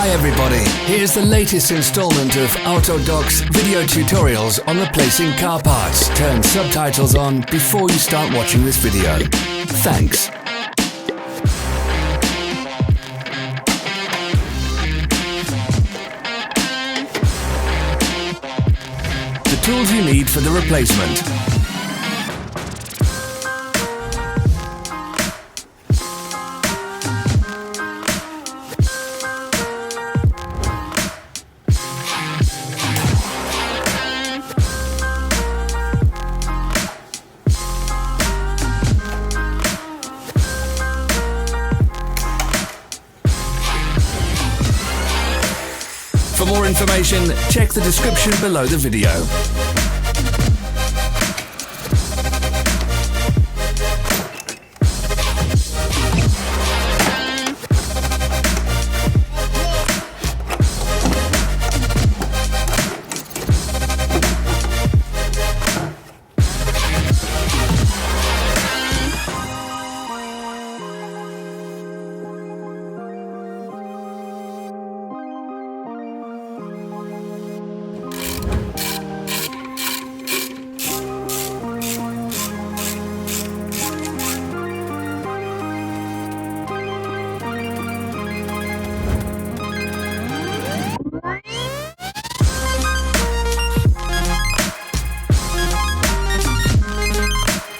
Hi everybody, here's the latest installment of Autodoc's video tutorials on replacing car parts. Turn subtitles on before you start watching this video. Thanks. The tools you need for the replacement. For more information, check the description below the video.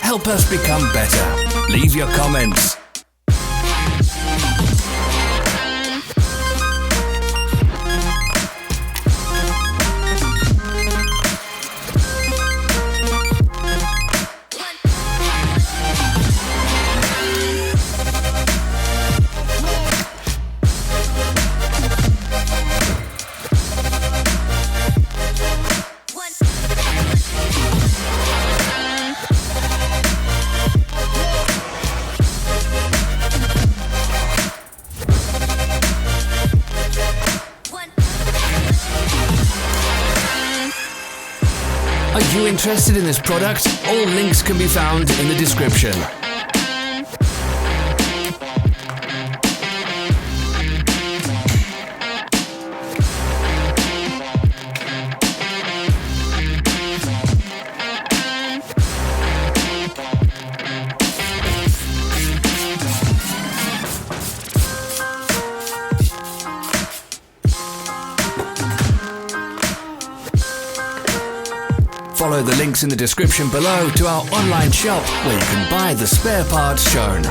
Help us become better. Leave your comments. Are you interested in this product? All links can be found in the description. Follow the links in the description below to our online shop where you can buy the spare parts shown.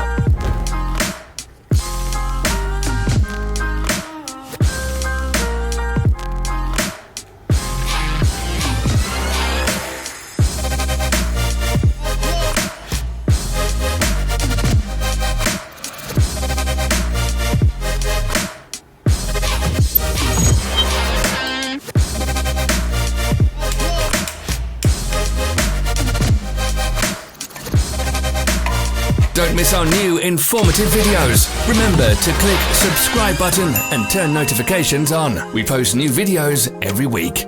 Don't miss our new informative videos. Remember to click subscribe button and turn notifications on. We post new videos every week.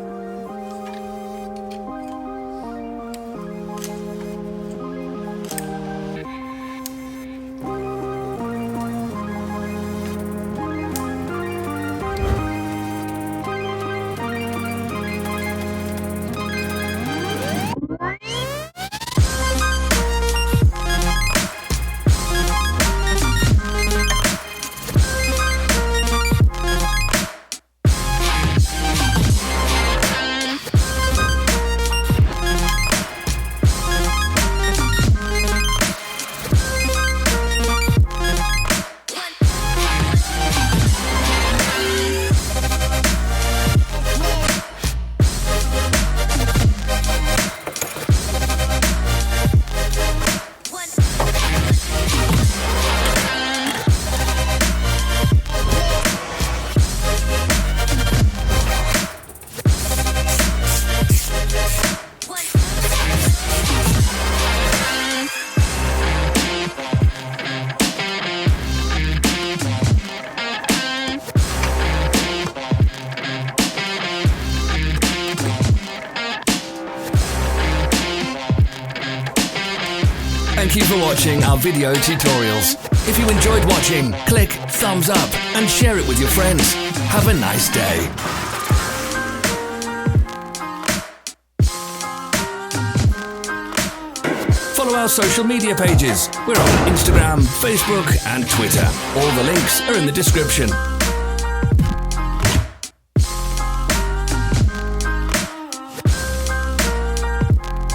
Thank you for watching our video tutorials. If you enjoyed watching, click thumbs up and share it with your friends. Have a nice day. Follow our social media pages. We're on Instagram, Facebook and Twitter. All the links are in the description.